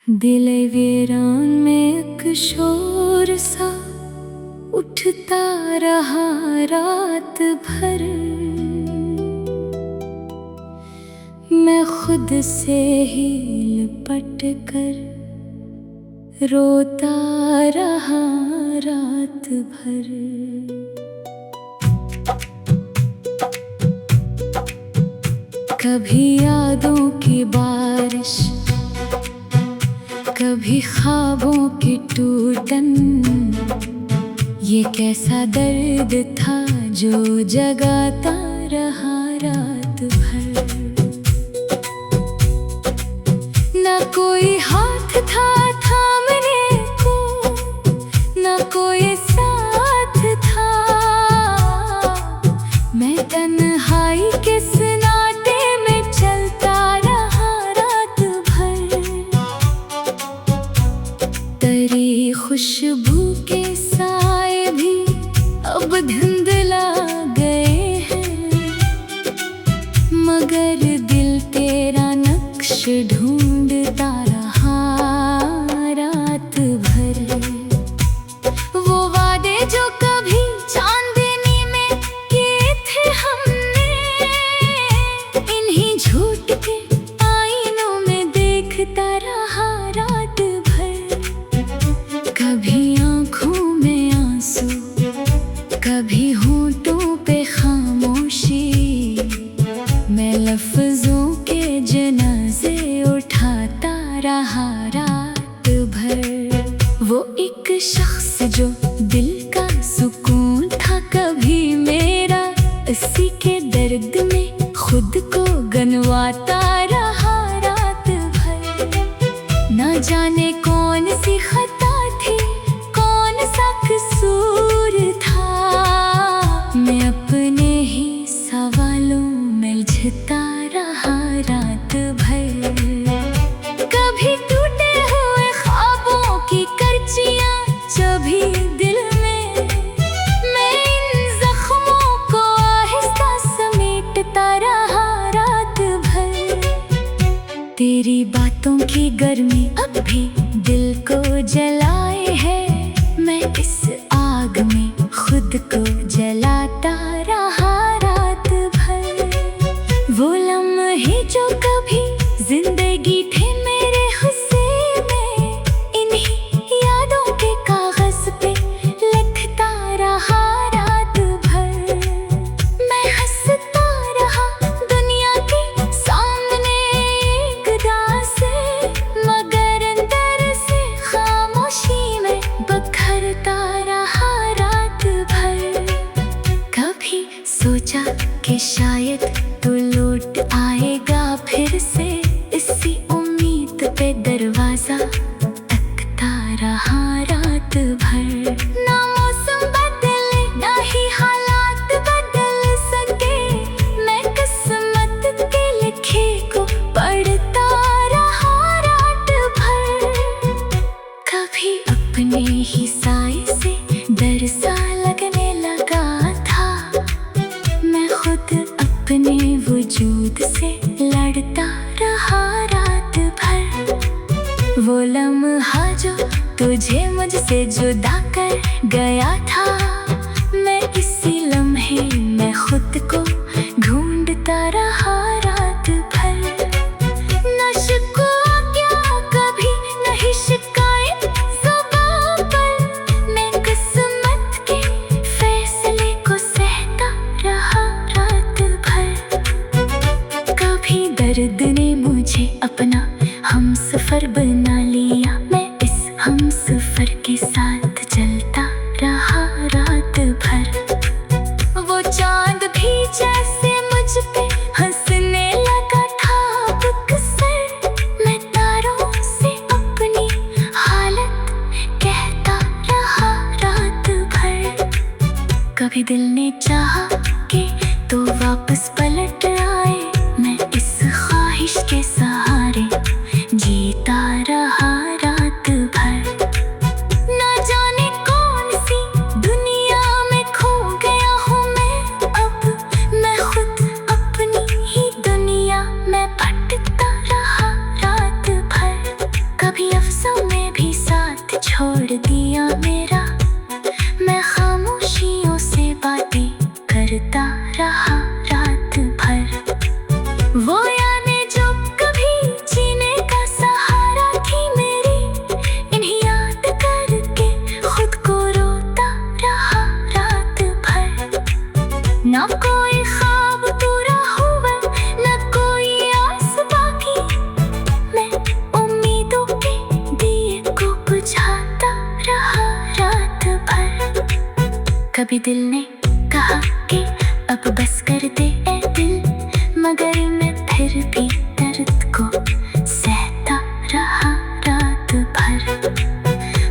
दिल वीरान में एक शोर सा उठता रहा रात भर। मैं खुद से ही लिपट कर रोता रहा रात भर। कभी यादों की बारिश, कभी ख्वाबों की टूटन। ये कैसा दर्द था जो जगाता रहा रात भर। ना कोई हाथ था थामने को, ना कोई साथ था। मैं तन्हाई के सन्नाटे में चलता रहा रात भर। तेरी खुशबू के साए भी अब धुंधला गए हैं, मगर दिल तेरा नक्श ढूंढता रहा रात भर। वो वादे जो कभी चांदनी में किए थे हमने, इन्हीं झूठ के आईनों में देखता रहा रात भर। कभी आँखों में आंसू, कभी होंठों पे खामोशी। मैं लफ्जों के जनाजे उठाता रहा रात भर। वो एक शख्स जो दिल का सुकून था कभी मेरा, इसी के दर्द में खुद को गनवाता रहा रात भर। ना जाने कौन सी खता थी, कौन सा कसूर था। मैं अपने ही सवालों में उलझता रहा रात भर। कभी टूटे हुए ख्वाबों की करचियां जभी दिल में, मैं इन जख्मों को आहिस्ता समेटता रहा रात भर। तेरी बातों की गर्मी अब भी दिल को जलाए है, मैं इस आग में खुद को जलाता रहा रात भर। वो लम्हे जो कभी जिंदगी थे मेरे हुस्से में, इन्हीं यादों के कागज पे लिखता रहा रात भर। मैं हंसता रहा दुनिया के सामने एक दास से, मगर अंदर से खामोशी में बखरता रहा रात भर। कभी सोचा कि शायद तू लौट आएगा फिर से, इसी उम्मीद पे दरवाजा तकता रहा रात भर। ना मौसम बदले, ना ही हालात बदल सके, मैं किस्मत के लिखे को पढ़ता रहा रात भर। कभी अपने ही साए से डर सा लगने लगा था, मैं खुद अपने वजूद से लड़ता रहा रात भर। वो लम्हा जो तुझे मुझसे जुदा कर गया था, मैं इसी लम्हे में खुद को ढूंढता रहा रात भर। न शिकवा क्या कभी, नहीं शिकायत ज़ुबां पर, मैं किस्मत के फैसले को सहता रहा रात भर। कभी दर्द ने मुझे अपना हमसफर बना लिया, मैं इस हमसफर के साथ चलता रहा रात भर। वो चांद भी जैसे मुझ पे हंसने लगा था अक्सर, मैं तारों से अपनी हालत कहता रहा रात भर। कभी दिल ने चाहा कि तो वापस पलट आए, मैं इस ख्वाहिश के सहारे जीता रहा रात भर। ना जाने कौन सी दुनिया में खो गया हूँ मैं अब, मैं खुद अपनी ही दुनिया में भटकता रहा रात भर। कभी कभी दिल ने कहा कि अब बस कर दे ए दिल, मगर मैं फिर भी दर्द को सहता रहा रात भर।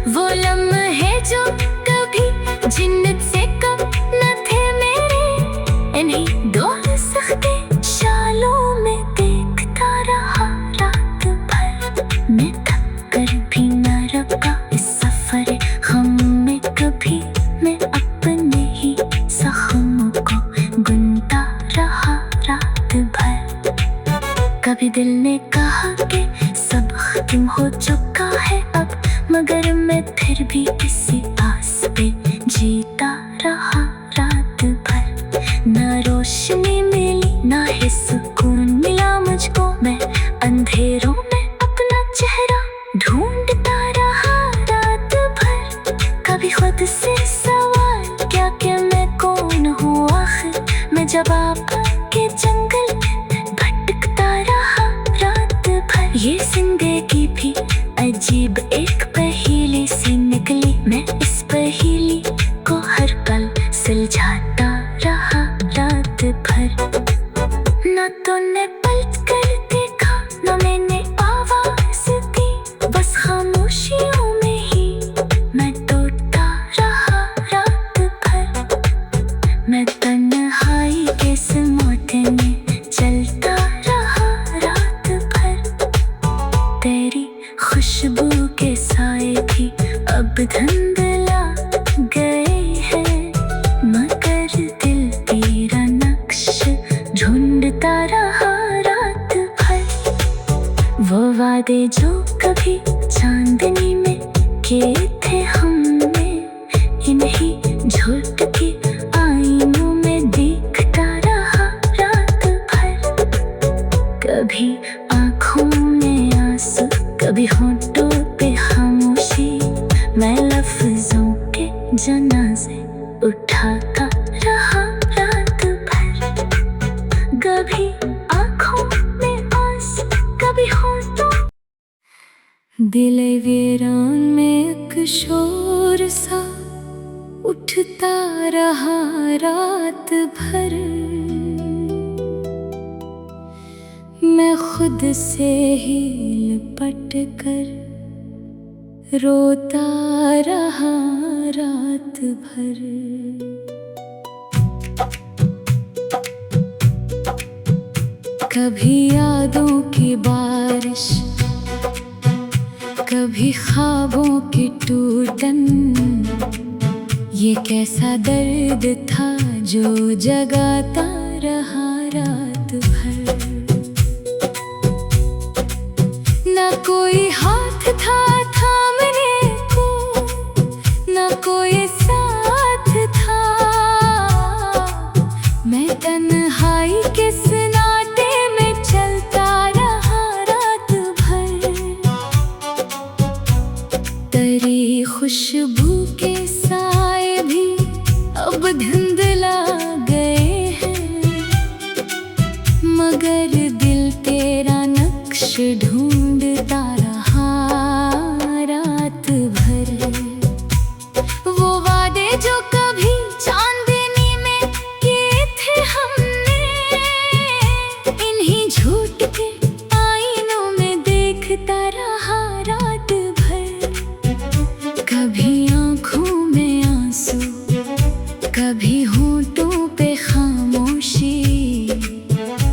वो लम्हे जो कभी जिन्नत से कम न थे मेरे, इन्हीं दो सख्ते शालों में देखता रहा रात भर। मैं थक कर भी न रुका इस सफर गम में कभी, मैं अपने ही जख्म को गुनता रहा रात भर। कभी दिल ने कहा कि सब खत्म हो चुका है अब, मगर मैं फिर भी इसी आस पे जीता रहा रात भर। ना रोशनी मिली ना ही सुकून मिला मुझको, मैं अंधेरों में अपना चेहरा ढूंढता रहा रात भर। कभी खुद से सवाल क्या कि मैं कौन हूँ आखिर, मैं जब आपके जंगल में भटकता रहा रात भर। ये जिंदगी भी अजीब एक पहेली सी निकली, मैं इस पहेली को हर पल सुलझाता रहा रात भर। न तूने पलट कर देखा न मैंने आवाज दी, बस खामोशियों में ही मैं टूटता रहा रात भर। मैं तन्हाई के समोटे में चलता रहा रात भर। तेरी खुशबू के साए भी अब धुंधला गए हैं, मगर दिल तेरा नक्श ढूंढता रहा रात भर। वो वादे जो कभी चांदनी में किए थे हमने, इन्हीं झूठ के आईनों में देखता रहा रात भर। कभी आँखों में आंसू कभी होठों पे खामोशी, मैं लफ्जों के जनाजे उठाता रहा रात भर। कभी आँखों में आंसू कभी होठों, दिल वीरान में एक शोर सा उठता रहा रात भर। मैं खुद से ही लिपट कर रोता रहा रात भर। कभी यादों की बारिश, कभी ख्वाबों की टूटन, ये कैसा दर्द था जो जगाता रहा रात भर। ना कोई हाथ था थामने को, ना कोई साथ था, मैं तन्हाई के सन्नाटे में चलता रहा रात भर। तेरी खुशबू के साए भी अब धुंधला गए हैं, मगर दिल तेरा नक्श ढूंढता रहा रात भर। वो वादे जो कभी चांदनी में किए थे हमने, इन्हीं झूठ के आईनों में देखता रहा रात भर। कभी आँखों में आंसू कभी होठों पे खामोशी,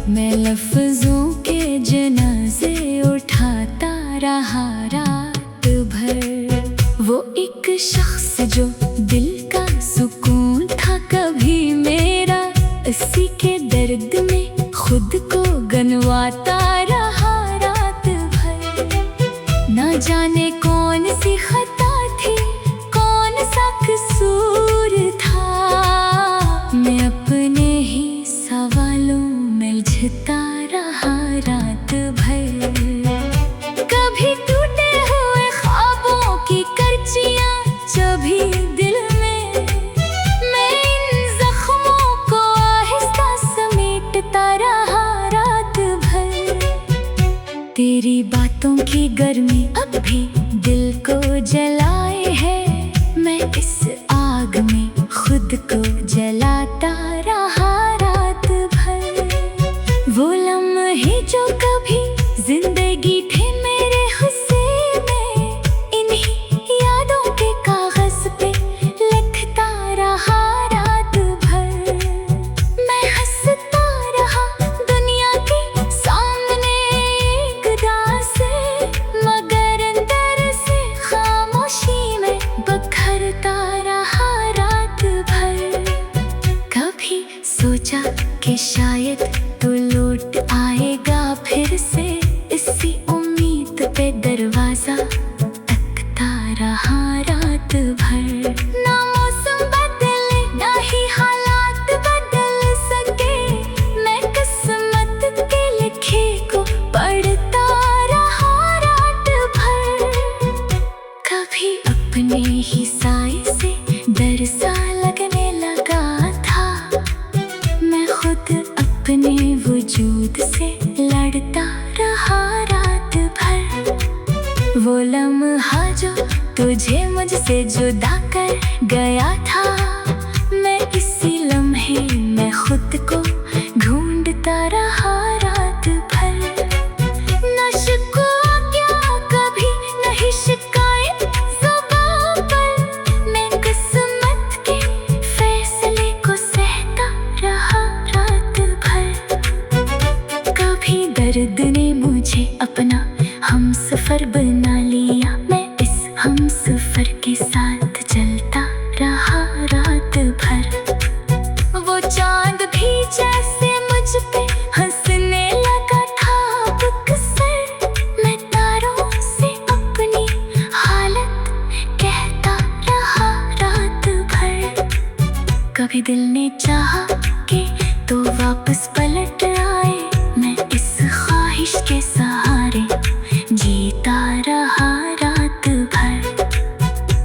मैं लफ्जों के जनाजे उठाता रहा रात भर। वो एक शख्स जो दिल का सुकून था कभी मेरा, इसी के दर्द में खुद को गनवाता रहा रात भर। ना जाने कौन सी खता थी, कौन सा कसूर था, मैं अपने ही सवालों में उलझता रहा रात भर। कभी टूटे हुए ख्वाबों की करचियां जभी दिल में, मैं इन जख्मों को आहिस्ता समेटता रहा रात भर। तेरी बातों की गर्मी अब भी दिल को जलाए है, मैं इस आग में खुद खुद को जलाता रहा रात भर। वो लम्हे जो कभी जिंदगी थे मेरे हिस्से में, इन्हीं यादों के कागज पे लिखता रहा रात भर। मैं हंसता रहा दुनिया के सामने एक दास से, मगर अंदर से खामोशी में बखरता रहा रात भर। कभी सोचा कि शायद तू लौट आएगा फिर से, इसी उम्मीद पे दरवाजा तकता रहा रात भर। ना मौसम बदले ना ही हालात बदल सके, मैं किस्मत के लिखे को पढ़ता रहा रात भर। कभी अपने ही साए से डर सा लगने लगा था, मैं खुद अपने वजूद से लड़ता रहा रात भर। वो लम्हा जो तुझे मुझसे जुदा कर गया था, मैं इसी लम्हे में खुद को ढूंढता रहा रात भर। न शिकवा क्या कभी नहीं शिकायत ज़ुबां पर, मैं किस्मत के फैसले को सहता रहा रात भर। कभी दर्द ने मुझे अपना हमसफर बना लिया, मैं इस हमसफर के साथ चलता रहा रात भर। वो चांद भी जैसे मुझ पे हंसने लगा था अक्सर, मैं तारों से अपनी हालत कहता रहा रात भर। कभी दिल ने चाहा कि तो वापस पलट आए, मैं इस ख्वाहिश के सहारे जीता रहा रात भर।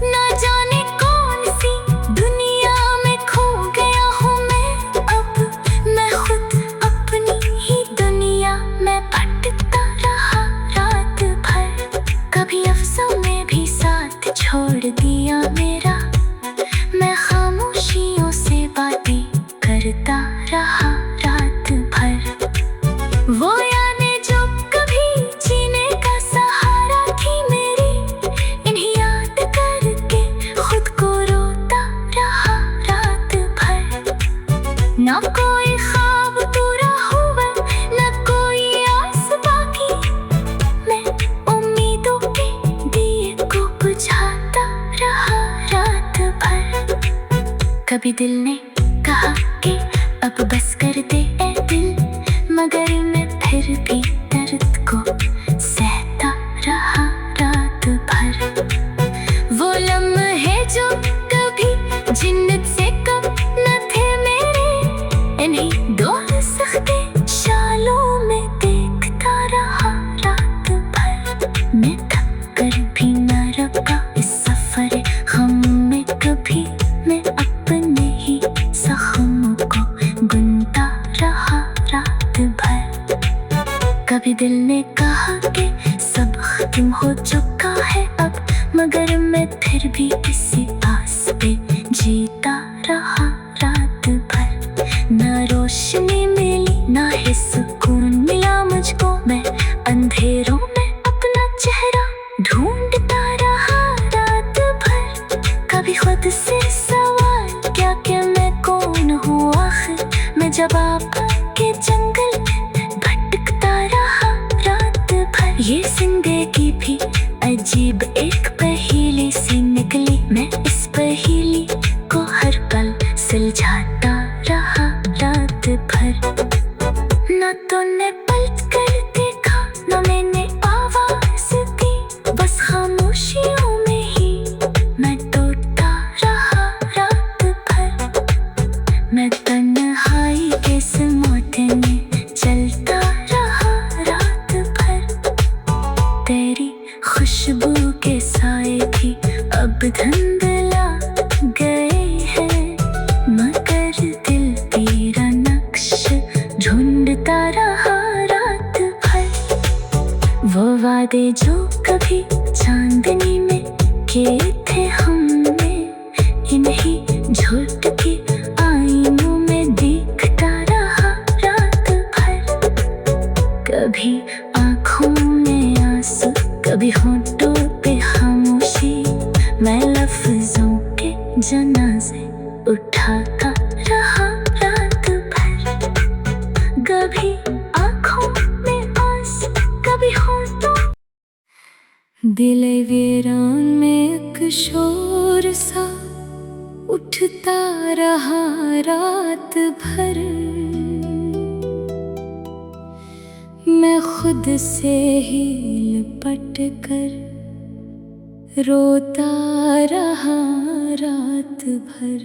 ना जाने कौन सी दुनिया में खो गया हूँ मैं अब, मैं खुद अपनी ही दुनिया में भटकता रहा रात भर। कभी अफसों ने भी साथ छोड़ दिया मेरा, मैं खामोशियों से बातें करता रहा रात भर। वो यादें जो कभी जीने का सहारा थी मेरी, इन्हें याद करके खुद को रोता रहा रात भर। ना कोई ख्वाब पूरा हुआ, ना कोई आस बाकी, मैं उम्मीदों के दिए को बुझाता रहा रात भर। कभी दिल ने कहा कि अब बस कर दे ए दिल, मगर मैं फिर भी दर्द को सहता रहा रात भर। वो लम्हे जो कभी जिन्नत से कम न थे मेरे, इन्हीं दो सख्ते शालों में देखता रहा रात भर। मैं थक कर भी न रुका इस सफर गम में कभी, मैं अपने ही जख्म को बुनता रहा रात भर। कभी दिल ने कहा कि सब खत्म हो चुका है अब, मगर मैं फिर भी इसी आस पे जीता रहा रात भर। ना रोशनी मिली ना ही सुकून मिला मुझको, मैं अंधेरों में अपना चेहरा ढूंढता रहा रात भर। कभी खुद से सवाल क्या कि मैं कौन हूँ आखिर, मैं जब आपके जंगल में भटकता रहा रात भर। ये जिंदगी भी अजीब एक पहेली सी निकली, मैं इस पहेली को हर पल सुलझाता रहा रात भर। न तूने पलट कर देखा न मैंने आवाज दी, बस खामोशियों में ही मैं टूटता रहा रात भर। मैं तन्हाई के समोटे में चलता रहा रात भर। तेरी खुशबू के साए भी अब धुंधला गए हैं, मगर दिल तेरा नक्श ढूंढता रहा रात भर। वो वादे जो कभी चांदनी में किए थे हमने, इन्हीं झूठ की कभी होठों पे खामोशी, मैं लफ्जों के जनाजे उठाता रहा रात भर। कभी आँखों में आंसू, कभी होठों। दिल वीरान में एक शोर सा उठता रहा रात भर। मैं खुद से ही लिपट कर रोता रहा रात भर।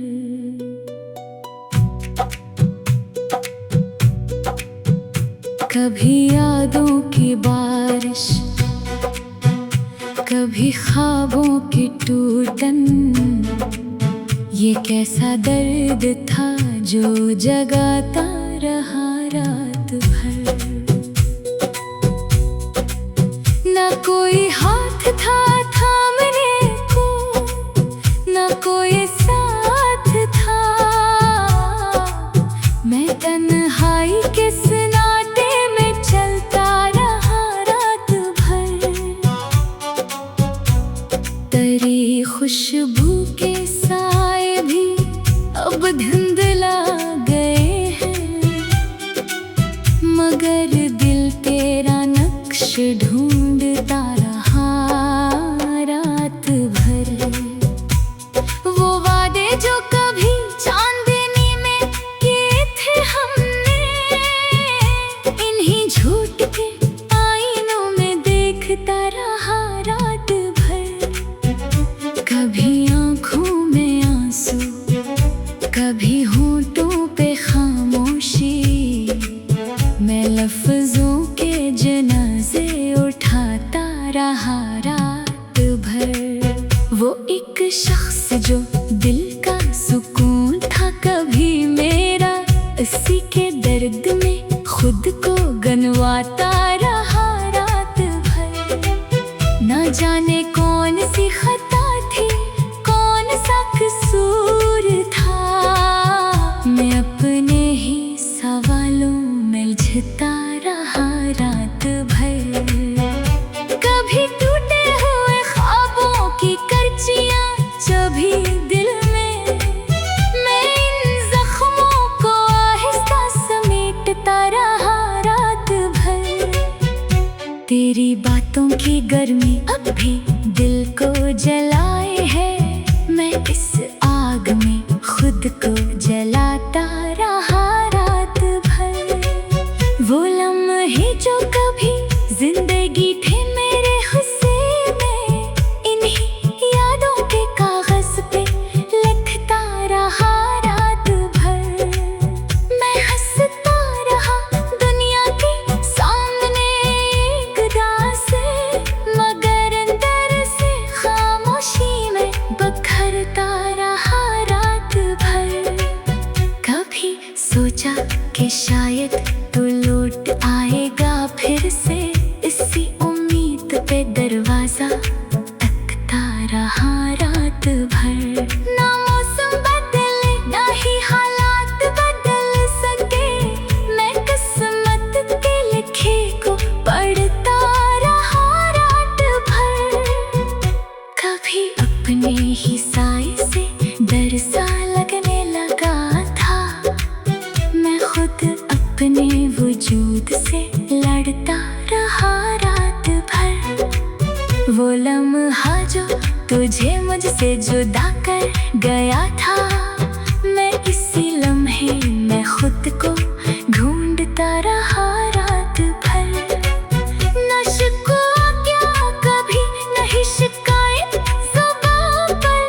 कभी यादों की बारिश, कभी ख्वाबों की टूटन। ये कैसा दर्द था जो जगाता रहा रात भर। ना कोई हाथ था थामने को, ना कोई साथ था। मैं तन्हाई के सन्नाटे में चलता रहा रात भर। तेरी खुशबू के साए भी अब धुंधला गए हैं, मगर दिल तेरा नक्श ढूंढता रहा रात भर। वो वादे जो कभी चांदनी में किए थे हमने, इन्हीं झूठ के आईनों में देखता रहा रात भर। कभी आँखों में आंसू, कभी होठों पे खामोशी, मैं लफ्जों के जनाजे उठाता रहा रात भर। वो एक शख्स जो दिल का सुकून था कभी मेरा, इसी के दर्द में खुद को गनवाता रहा रात भर। ना जाने कौन सी खता थी, कौन सा कसूर था, मैं अपने ही सवालों में उलझता रहा रात भर। कभी टूटे हुए ख्वाबों की करचियां जभी दिल में, मैं इन जख्मों को आहिस्ता समेटता रहा रात भर। तेरी बातों की गर्मी अब भी दिल को जलाए है, मैं इस आग में खुद को जलाता रहा रात भर। वो लम्हे जो कभी जिंदगी थे मेरे हिस्से में, इन्हीं यादों के कागज पे लिखता रहा रात भर। मैं हंसता रहा दुनिया के सामने एक दास से, मगर अंदर से खामोशी में बखरता रहा रात भर। कभी सोचा कि शायद तू लौट आएगा फिर से, इसी उम्मीद पे दरवाजा तकता रहा रात भर। ना मौसम बदले, ना ही हालात बदल सके, मैं किस्मत के लिखे को पढ़ता रहा रात भर। कभी अपने ही साए से डर सा लगने लगा था, मैं खुद अपने वजूद से लड़ता रहा रात भर। वो लम्हा जो तुझे मुझसे जुदा कर गया था, मैं इसी लम्हे में खुद को ढूंढता रहा रात भर। न शिकवा क्या कभी, नहीं शिकायत ज़ुबां पर,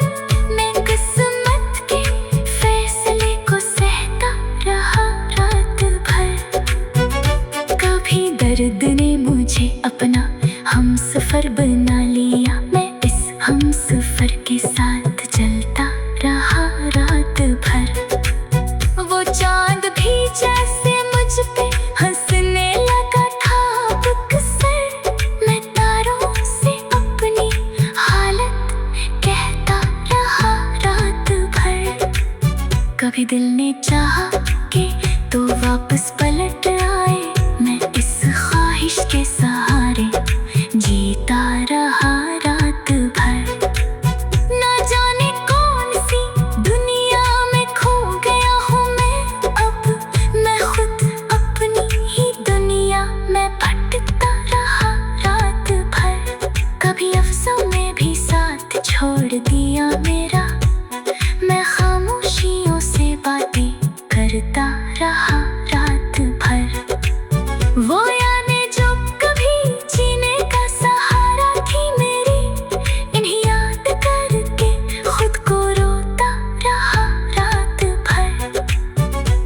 मैं किस्मत के फैसले को सहता रहा रात भर। कभी दर्द ने मुझे अपना हमसफर बना लिया, मैं इस हमसफर के साथ चलता रहा रात भर। वो चांद भी जैसे मुझ पे हंसने लगा था अक्सर, मैं तारों से अपनी हालत कहता रहा रात भर। कभी दिल ने चाहा कि तो वापस पलट आए, मैं इस ख्वाहिश के सहारे जीता रहा छोड़ दिया मेरा, मैं खामोशियों से बातें करता रहा रात भर। वो यादें जो कभी जीने का सहारा थी मेरी, इन्हें याद करके खुद को रोता रहा रात भर।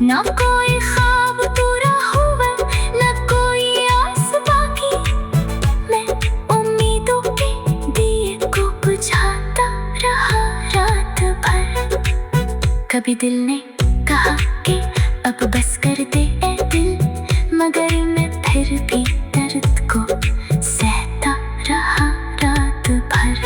ना कोई ख्वाब पूरा हुआ, ना कोई आस बाकी, मैं उम्मीदों के दिए को बुझाता रहा रात भर। कभी दिल ने कहा कि अब बस कर दे ए दिल, मगर मैं फिर भी दर्द को सहता रहा रात भर।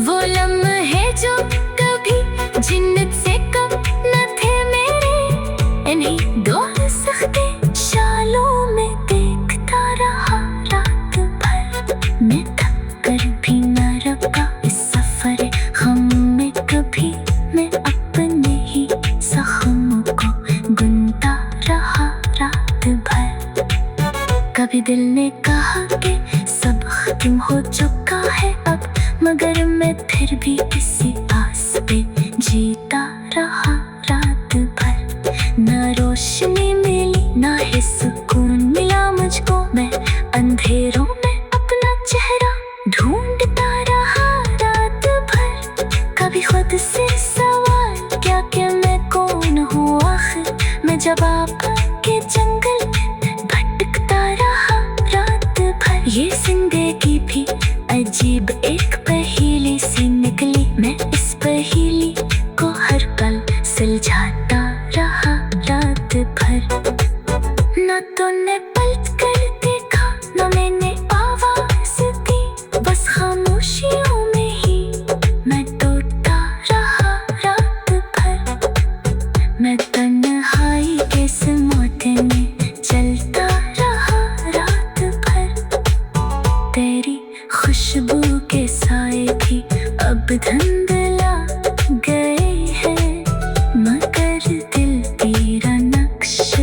वो लम्हे जो कभी जिन्नत से कम न थे मेरे, इन्हीं दोज़ख के शालों में देखता रहा रात भर। मैं थक कर भी न रुका इस सफर गम में कभी, मैं अपने ही जख्मों को गुनता रहा रात भर। कभी दिल ने कहा कि सब खत्म हो चुका है अब, मगर मैं फिर भी इसी आस पे जीता रहा रात भर। ना रोशनी मिली ना ही सुकून मिला मुझको, मैं अंधेरों में अपना चेहरा ढूंढता रहा रात भर। कभी खुद से सवाल क्या कि मैं कौन हूँ आखिर, मैं जवाब के जंगल भटकता रहा रात भर। ये जिंदगी भी अजीब एक पहेली सी निकली, मैं इस पहेली को हर पल सुलझाता रहा रात भर। न तूने पलट कर देखा, न मैंने आवाज दी, बस खामोशियों में ही मैं टूटा रहा रात भर। मैं तन्हाई के समोटे में चलता रहा रात भर। तेरी खुशबू के साए भी अब धुंधला गए हैं, मगर दिल तेरा नक्श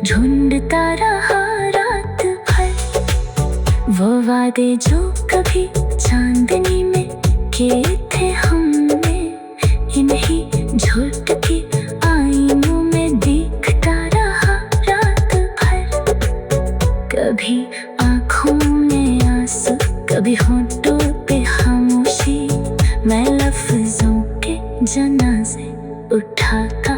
ढूंढता रहा रात भर। वो वादे जो कभी चांदनी में किए थे हमने, इन्हीं झूठ की आईनों में देखता रहा रात भर। कभी आँखों में आंसू, कभी होंठों पे खामोशी, मैं लफ्जों के जनाजे उठाता